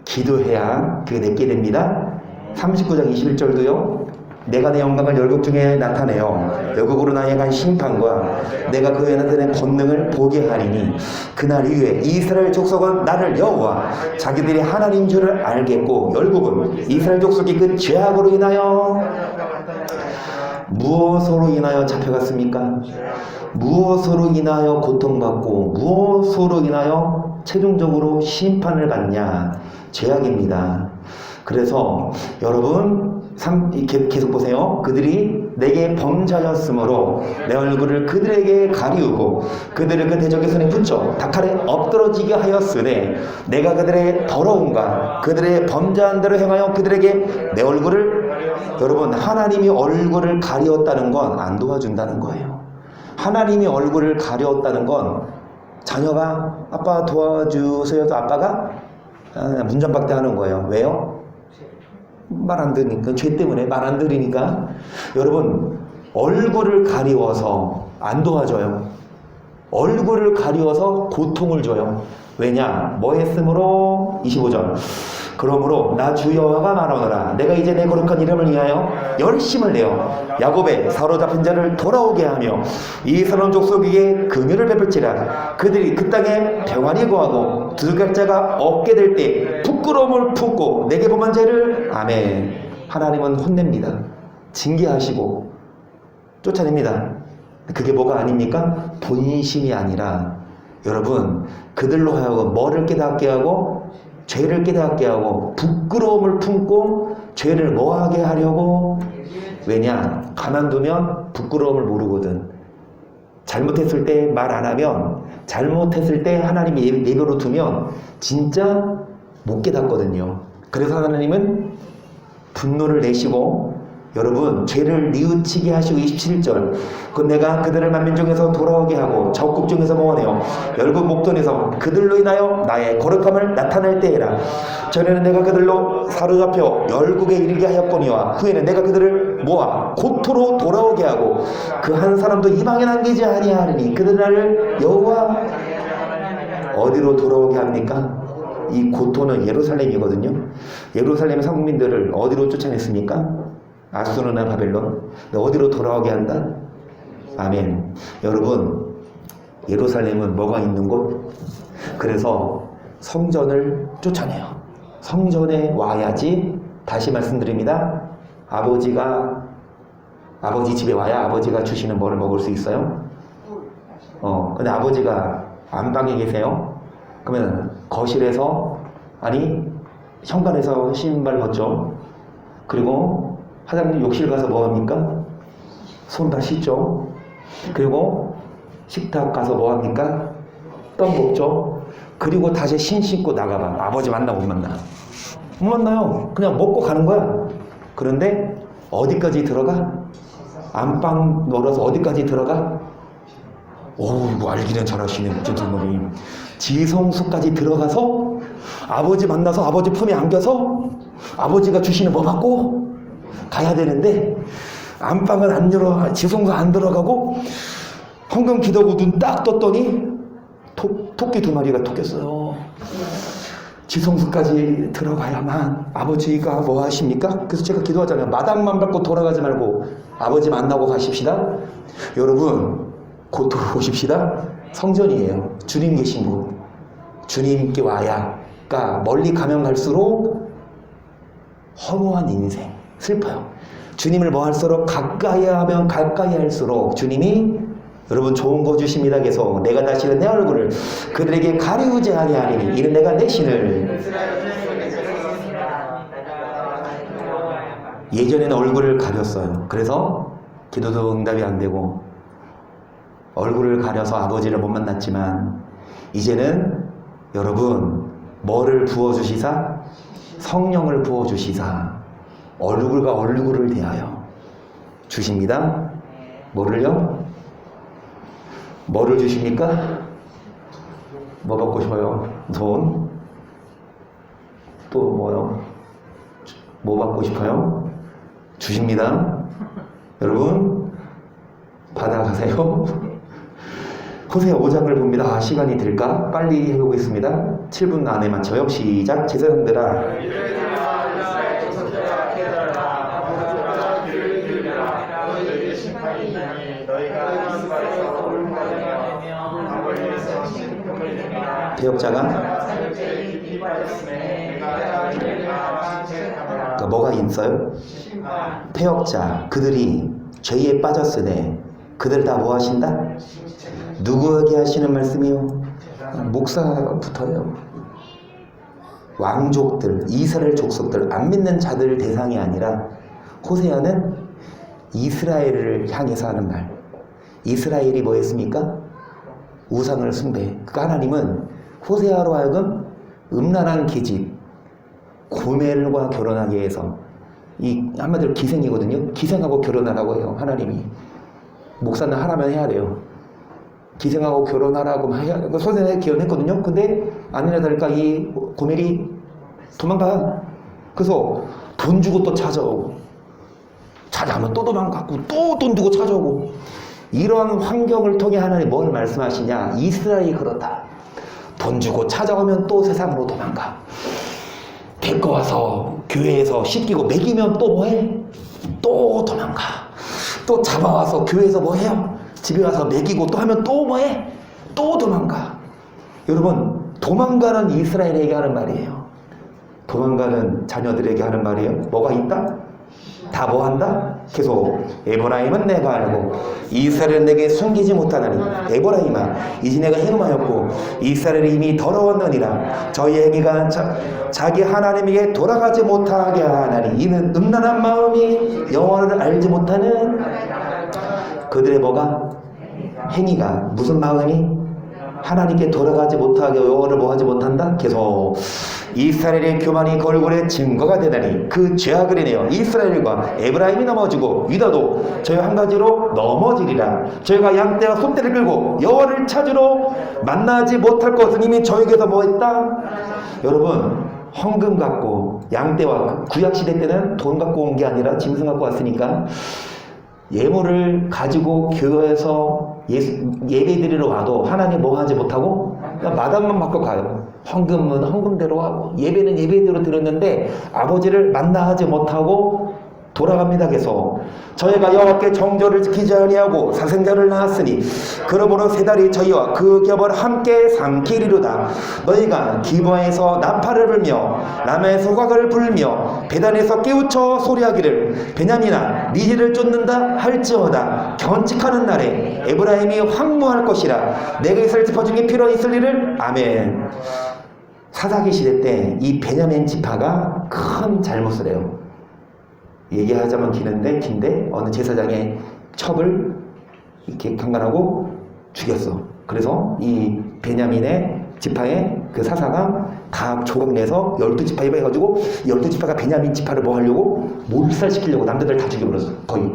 기도해야 그게 내게 됩니다. 39장 21절도요. 내가 내 영광을 열국 중에 나타내어 열국으로 나아간 심판과 내가 그 외에 나타낸 권능을 보게 하리니 그날 이후에 이스라엘 족속은 나를 여호와 자기들이 하나님인 줄을 알겠고 열국은 이스라엘 족속이 그 죄악으로 인하여 무엇으로 인하여 잡혀갔습니까? 무엇으로 인하여 고통받고 무엇으로 인하여 최종적으로 심판을 받냐? 죄악입니다. 그래서 여러분 계속 보세요. 그들이 내게 범죄하였으므로 내 얼굴을 그들에게 가리우고 그들을 그 대적의 손에 붙여 닭 아래 엎드러지게 하였으되 내가 그들의 더러움과 그들의 범죄한 대로 행하여 그들에게 내 얼굴을, 여러분 하나님이 얼굴을 가리웠다는 건 안 도와준다는 거예요. 하나님이 얼굴을 가리웠다는 건 자녀가 아빠 도와주세요 해서 아빠가 문전박대하는 거예요. 왜요? 말 안 들으니까, 죄 때문에 말 안 들으니까. 여러분 얼굴을 가리워서 안 도와줘요. 얼굴을 가리워서 고통을 줘요. 왜냐? 뭐 했으므로? 25절 그러므로 나 주 여호와가 말하노라 내가 이제 내 거룩한 이름을 위하여 열심을 내어 야곱의 사로잡힌 자를 돌아오게 하며 이스라엘 족속에게 긍휼을 베풀지라. 그들이 그 땅에 평안히 거하고 두들갈 자가 없게 될 때 부끄러움을 품고 내게 범한 죄를, 아멘. 하나님은 혼냅니다. 징계하시고 쫓아냅니다. 그게 뭐가 아닙니까? 본심이 아니라, 여러분 그들로 하여금 뭐를 깨닫게 하고 죄를 깨닫게 하고 부끄러움을 품고 죄를 뭐하게 하려고? 왜냐? 가만두면 부끄러움을 모르거든. 잘못했을 때 말 안 하면, 잘못했을 때 하나님이 예배로 두면 진짜 못 깨닫거든요. 그래서 하나님은 분노를 내시고, 여러분 죄를 뉘우치게 하시고 27절 그 내가 그들을 만민중에서 돌아오게 하고 적국 중에서 모아내어 열국 목돈에서 그들로 인하여 나의 거룩함을 나타낼 때에라. 전에는 내가 그들로 사로잡혀 열국에 이르게 하였거니와 후에는 내가 그들을 모아 고토로 돌아오게 하고 그 한 사람도 이방에 남기지 아니하리니 그들 나를 여호와 어디로 돌아오게 합니까? 이 고토는 예루살렘이거든요. 예루살렘 상민들을 어디로 쫓아냈습니까? 아수르나 바벨론. 어디로 돌아오게 한다? 아멘. 여러분 예루살렘은 뭐가 있는 곳? 그래서 성전을 쫓아내요. 성전에 와야지. 다시 말씀드립니다. 아버지 집에 와야 아버지가 주시는 뭐를 먹을 수 있어요? 근데 아버지가 안방에 계세요? 그러면 거실에서, 아니 현관에서 신발 벗죠. 그리고 화장실 욕실 가서 뭐합니까? 손 다 씻죠. 그리고 식탁 가서 뭐합니까? 떡 먹죠. 그리고 다시 신 신고 나가봐. 아버지 만나 못 만나? 못 만나요. 그냥 먹고 가는 거야. 그런데 어디까지 들어가? 안방 놀아서 어디까지 들어가? 뭐 알기는 잘하시네. 젠틀맨이. 지성소까지 들어가서 아버지 만나서 아버지 품에 안겨서 아버지가 주시는 뭐 받고 가야 되는데, 안방은 안 열어, 지성소 안 들어가고 황금 기도하고 눈 딱 떴더니 토끼 2마리가 토꼈어요. 지성소까지 들어가야만 아버지가 뭐 하십니까? 그래서 제가 기도하잖아요. 마당만 밟고 돌아가지 말고 아버지 만나고 가십시다. 여러분 곧 돌아오십시다. 성전이에요. 주님 계신 곳. 주님께 와야. 그러니까 멀리 가면 갈수록 허무한 인생, 슬퍼요. 주님을 뭐 할수록 가까이 하면 가까이 할수록 주님이, 여러분 좋은 거 주십니다. 계속 내가 다시는 내 얼굴을 그들에게 가리우지 아니하리니 이는 내가 내 신을. 예전에는 얼굴을 가렸어요. 그래서 기도도 응답이 안 되고 얼굴을 가려서 아버지를 못 만났지만, 이제는 여러분 뭐를 부어주시사? 성령을 부어주시사 얼굴과 얼굴을 대하여 주십니다. 뭐를요? 뭐를 주십니까? 뭐 받고 싶어요? 돈? 또 뭐요? 뭐 받고 싶어요? 주십니다. 여러분 받아가세요. 호세아 5장을 봅니다. 시간이 될까? 빨리 해보겠습니다. 7분 안에만 저요. 시작. 제사장들아 배역자가 그러니까 뭐가 있어요? 패역자 그들이 죄에 빠졌으네 그들 다 뭐 하신다? 누구에게 하시는 말씀이요? 목사부터요. 왕족들, 이스라엘 족속들, 안 믿는 자들 대상이 아니라 호세아는 이스라엘을 향해서 하는 말. 이스라엘이 뭐 했습니까? 우상을 숭배. 그러니까 하나님은 호세아로 하여금 음란한 계집, 고멜과 결혼하게 해서 이 한마디로 기생이거든요. 기생하고 결혼하라고 해요. 하나님이. 목사는 하라면 해야 돼요. 기생하고 결혼하라고 해야 돼요. 소생에 결혼했거든요. 근데 아니나 다를까 이 고멜이 도망가. 그래서 돈 주고 또 찾아오고 찾아오면 또 도망가고 또 돈 주고 찾아오고 이런 환경을 통해 하나님 뭘 말씀하시냐. 이스라엘이 그렇다. 돈 주고 찾아오면 또 세상으로 도망가. 데리고 와서 교회에서 씻기고 먹이면 또 뭐해? 또 도망가. 또 잡아와서 교회에서 뭐해요? 집에 와서 먹이고 또 하면 또 뭐해? 또 도망가. 여러분 도망가는 이스라엘에게 하는 말이에요. 도망가는 자녀들에게 하는 말이에요. 뭐가 있다? 다 뭐한다? 계속 에브라임은 내가 알고 이스라엘은 내게 숨기지 못하나니 에브라임아 이제 내가 행음하였고 이스라엘이 이미 더러웠느니라 저희에게가 자기 하나님에게 돌아가지 못하게 하나니 이는 음란한 마음이 여호와를 알지 못하는 그들의 뭐가? 행위가 무슨 마음이? 하나님께 돌아가지 못하게 여호와를 뭐하지 못한다? 계속 이스라엘의 교만이 그 얼굴에 증거가 되다니 그 죄악을 인하여 이스라엘과 에브라임이 넘어지고 유다도 저희 한 가지로 넘어지리라. 저희가 양떼와 소떼를 끌고 여호와를 찾으러 만나지 못할 것은 이미 저에게서 뭐했다? 여러분 헌금 갖고 양떼와 구약시대 때는 돈 갖고 온 게 아니라 짐승 갖고 왔으니까 예물을 가지고 교회에서 예배드리러 와도 하나님 뭐 하지 못하고 그냥 마당만 받고 가요. 헌금은 헌금대로 하고 예배는 예배대로 드렸는데 아버지를 만나하지 못하고 돌아갑니다. 계속 저희가 여호와께 정절을 지키지 아니하고 사생자를 낳았으니 그러므로 세 달이 저희와 그 겹을 함께 삼키리로다. 너희가 기브아에서 나팔을 불며 라마에서 호각을 불며 베단에서 깨우쳐 소리하기를 베냐민아 니지를 쫓는다 할지어다. 견직하는 날에 에브라임이 황무할 것이라. 내가 이스라엘 지파 중에 필요 있을 일을 아멘. 사사기 시대 때 이 베냐민 지파가 큰 잘못을 해요. 얘기하자면 긴데 어느 제사장의 첩을 이렇게 강간하고 죽였어. 그래서 이 베냐민의 지파의 그 사사가 다 조각내서 12지파 해가지고 12지파가 베냐민 지파를 뭐 하려고 몰살시키려고 남자들 다 죽여버렸어. 거의.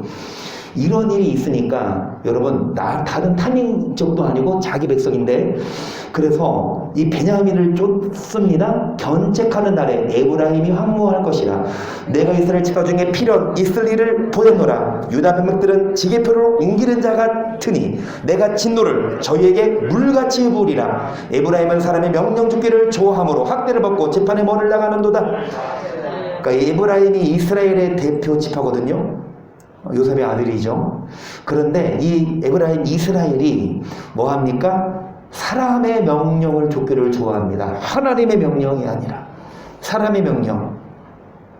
이런 일이 있으니까 여러분 다른 타민족도 아니고 자기 백성인데 그래서 이 베냐민을 쫓습니다. 견책하는 날에 에브라임이 황무할 것이라. 내가 이스라엘 지파 중에 필연 있을 일을 보였노라. 유다 백성들은 지게표를 옮기는 자 같으니 내가 진노를 저희에게 물같이 부으리라. 에브라임은 사람의 명령 죽기를 좋아함으로 학대를 받고 재판에 머리를 나가는도다. 그러니까 에브라임이 이스라엘의 대표 지파거든요. 요셉의 아들이죠. 그런데 이 에브라임 이스라엘이 뭐합니까? 사람의 명령을 쫓기를 좋아합니다. 하나님의 명령이 아니라 사람의 명령.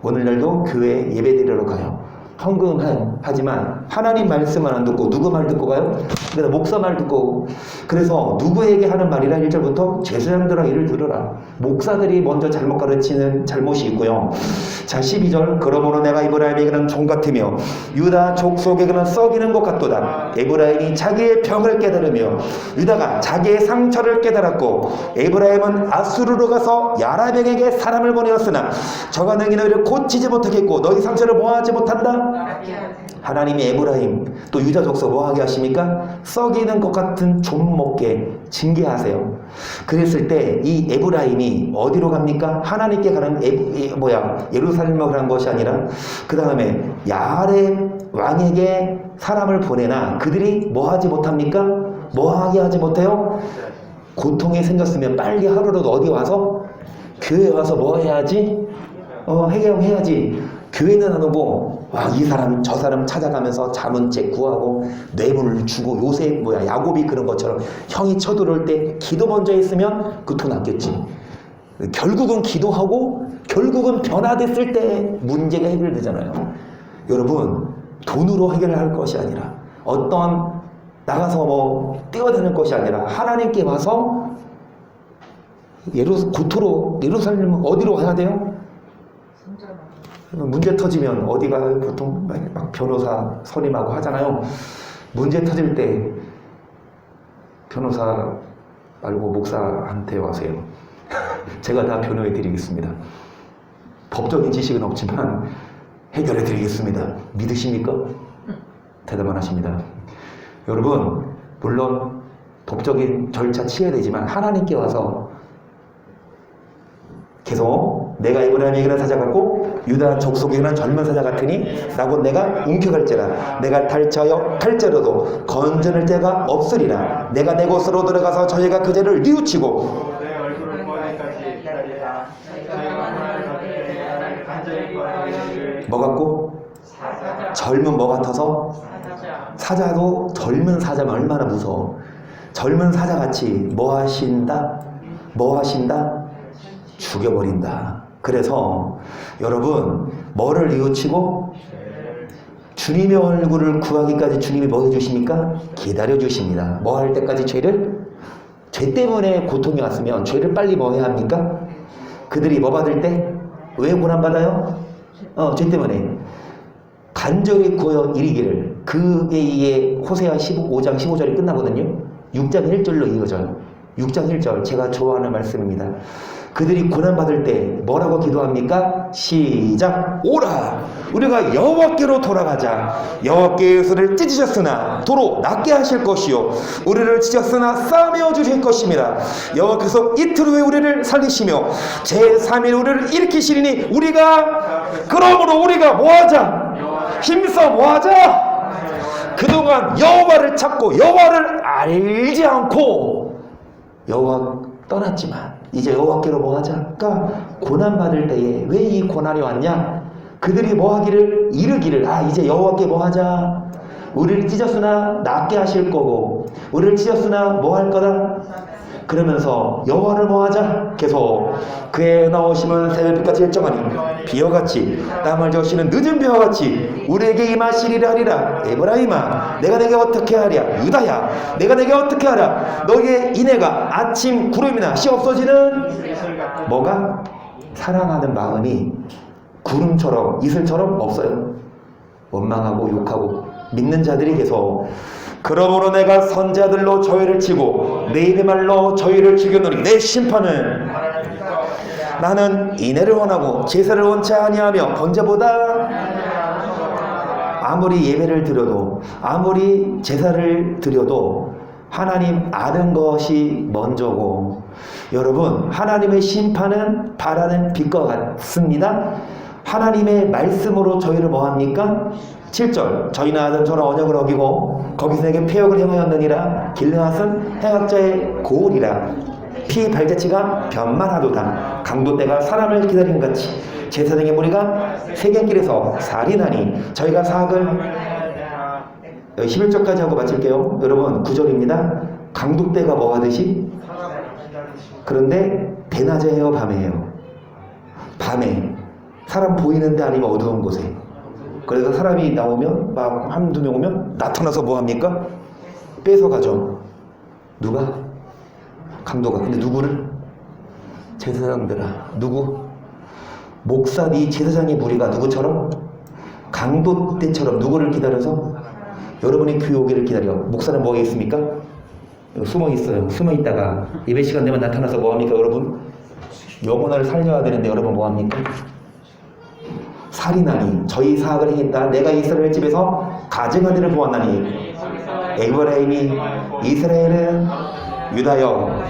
오늘날도 교회 예배드리러 가요. 헌금하지만 하나님 말씀을 안 듣고 누구 말 듣고 가요? 그래서 목사 말 듣고. 그래서 누구에게 하는 말이라 1절부터 제사장들아 이를 들으라. 목사들이 먼저 잘못 가르치는 잘못이 있고요. 자 12절 그러므로 내가 에브라임에게는 종 같으며 유다 족속에게는 썩이는 것 같도다. 에브라임이 자기의 병을 깨달으며 유다가 자기의 상처를 깨달았고 에브라임은 아수르로 가서 야라병에게 사람을 보내었으나 저가 능히 너희를 고치지 못하겠고 너희 상처를 모아하지 못한다. 하나님이 에브라임 또 유다 족속 뭐하게 하십니까? 썩이는 것 같은 좀 먹게 징계하세요. 그랬을 때 이 에브라임이 어디로 갑니까? 하나님께 가는 예루살렘으로 가는 것이 아니라 그 다음에 야렙 왕에게 사람을 보내나 그들이 뭐하지 못합니까? 뭐하게 하지 못해요? 고통이 생겼으면 빨리 하루라도 어디 와서 교회에 와서 뭐 해야지? 해결해야지. 교회는 안 오고 이 사람 저 사람 찾아가면서 자문책 구하고 뇌물을 주고 요새 야곱이 그런 것처럼 형이 쳐들어올 때 기도 먼저 했으면 그 돈 아꼈지. 결국은 기도하고 결국은 변화됐을 때 문제가 해결되잖아요. 여러분 돈으로 해결할 것이 아니라 어떤 나가서 뛰어다닐 것이 아니라 하나님께 와서 고토로 예루살렘 어디로 가야 돼요? 문제 터지면 어디 가요? 보통 막 변호사 선임하고 하잖아요. 문제 터질 때 변호사 말고 목사한테 와세요. 제가 다 변호해 드리겠습니다. 법적인 지식은 없지만 해결해 드리겠습니다. 믿으십니까? 대답 안 하십니다. 여러분 물론 법적인 절차 취해야 되지만 하나님께 와서 계속 내가 에브라임에게는 사자 같고 유다 족속에게는 젊은 사자 같으니 라고 내가 움켜갈지라 내가 탈취하여 칼자로도 건져낼 자가 없으리라. 내가 내 곳으로 들어가서 저희가 그 죄를 뉘우치고 뭐 같고? 젊은 뭐 같아서? 사자도 젊은 사자면 얼마나 무서워. 젊은 사자같이 뭐 하신다? 뭐 하신다? 죽여버린다. 그래서 여러분 뭐를 뉘우치고 주님의 얼굴을 구하기까지 주님이 뭐 해주십니까? 기다려주십니다. 뭐 할 때까지 죄를? 죄 때문에 고통이 왔으면 죄를 빨리 뭐 해야 합니까? 그들이 뭐 받을 때? 왜 고난받아요? 죄 때문에 간절히 구하여 이르기를. 그에 의해 호세아 5장 15절이 끝나거든요. 6장 1절로 이어져요. 6장 1절 제가 좋아하는 말씀입니다. 그들이 고난받을 때 뭐라고 기도합니까? 시작! 오라! 우리가 여호와께로 돌아가자. 여호와께서 우리를 찢으셨으나 도로 낫게 하실 것이요 우리를 찢었으나 싸매어 주실 것입니다. 여호와께서 이틀 후에 우리를 살리시며 제3일 우리를 일으키시리니 그러므로 우리가 뭐하자? 힘써 뭐하자? 그동안 여호와를 찾고 여호와를 알지 않고 여호와 떠났지만 이제 여호와께로 뭐하자? 그러니까 고난받을 때에 왜 이 고난이 왔냐? 그들이 뭐하기를? 이르기를 이제 여호와께 뭐하자? 우리를 찢었으나 낫게 하실 거고 우리를 찢었으나 뭐할 거다? 그러면서 여호와를 뭐하자? 계속 그의 나오심은 새벽빛같이 일정하니 비와같이 땀을 적시는 늦은 비와같이 우리에게 임하시리라 하리라. 에브라임아 내가 내게 어떻게 하랴? 유다야 내가 내게 어떻게 하랴? 너희의 인애가 아침 구름이나 씨 없어지는 뭐가? 사랑하는 마음이 구름처럼 이슬처럼 없어요. 원망하고 욕하고 믿는 자들이 계속 그러므로 내가 선자들로 저희를 치고 내 입의 말로 저희를 죽여노니 내 심판은 나는 인애를 원하고 제사를 원치 아니하며 번제보다 아무리 예배를 드려도 아무리 제사를 드려도 하나님 아는 것이 먼저고 여러분 하나님의 심판은 바라는 빛과 같습니다. 하나님의 말씀으로 저희를 뭐합니까? 7절 저희는 아담처럼 언약을 어기고 거기서 내게 폐역을 행하였느니라. 길르앗은 행악자의 고울이라. 피 발자취가 변만하도다. 강도떼가 사람을 기다린 같이 제사장의 무리가 세겜길에서 살인하니 저희가 사악을 11절까지 하고 마칠게요. 여러분 9절입니다. 강도떼가 뭐 하듯이? 그런데 대낮에 해요 밤에 해요? 밤에 사람 보이는데 아니면 어두운 곳에. 그래서 사람이 나오면 막 한두 명 오면 나타나서 뭐합니까? 뺏어가죠. 누가? 강도가. 근데 누구를? 제사장들아. 누구? 목사 네 제사장의 무리가 누구처럼? 강도 때처럼 누구를 기다려서? 여러분이 교회 오기를 기다려. 목사는 뭐에 있습니까? 숨어 있어요. 숨어 있다가 예배 시간 되면 나타나서 뭐합니까 여러분? 영혼을 살려야 되는데 여러분 뭐합니까? 살인하니 저희 사악을 행했다. 내가 이스라엘 집에서 가증한 이를 보았나니 에브라임이 이스라엘은 유다여.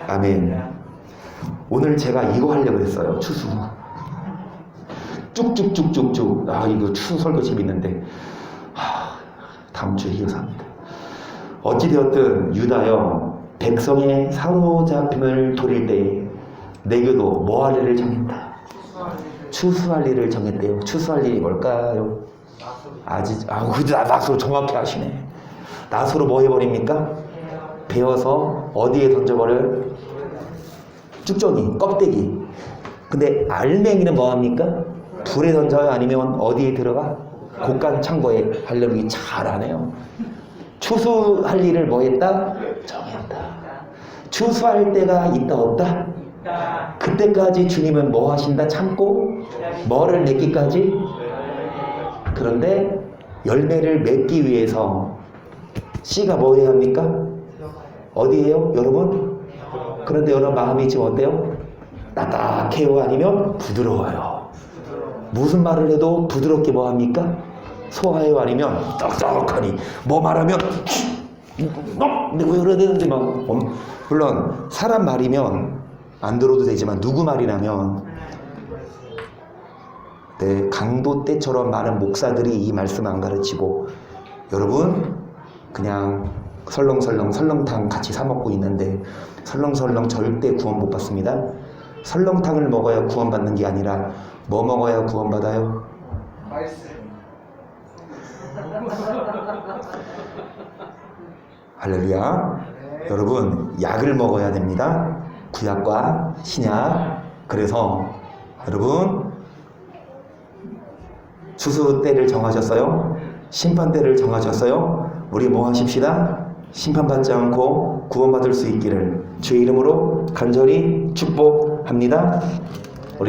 아멘. 오늘 제가 이거 하려고 했어요. 추수. 쭉쭉쭉쭉쭉. 아, 이거 추수 설교 재밌는데. 다음 주에 이어서 합니다. 어찌되었든 유다여, 백성의 사로잡힘을 돌릴 때 내게도 뭐 할 일을 정했다. 추수할 일을 정했대요. 추수할 일이 뭘까요? 나수로 정확히 하시네. 나수로 뭐 해버립니까? 베어서 어디에 던져버려요? 쭉정이, 껍데기. 근데 알맹이는 뭐합니까? 불에 던져요? 아니면 어디에 들어가? 곡간 창고에. 할렐루야, 잘하네요. 추수할 일을 뭐 했다? 정했다. 추수할 때가 있다 없다? 그때까지 주님은 뭐 하신다? 참고 뭐를 맺기까지? 그런데 열매를 맺기 위해서 씨가 뭐 해야 합니까? 어디에요 여러분? 그런데 여러분 마음이 지금 어때요? 딱딱해요? 아니면 부드러워요? 무슨 말을 해도 부드럽게 뭐 합니까? 소화해요? 아니면 떡떡하니 뭐 말하면 내가 이러는데 막. 물론 사람 말이면 안 들어도 되지만 누구 말이라면, 네, 강도 때처럼 많은 목사들이 이 말씀 안 가르치고 여러분 그냥 설렁탕 같이 사 먹고 있는데 설렁설렁 절대 구원 못 받습니다. 설렁탕을 먹어야 구원받는 게 아니라 뭐 먹어야 구원받아요? 할렐루야. 여러분 약을 먹어야 됩니다. 구약과 신약. 그래서 여러분 추수 때를 정하셨어요? 심판 때를 정하셨어요? 우리 뭐 하십시다? 심판받지 않고 구원받을 수 있기를 주의 이름으로 간절히 축복합니다.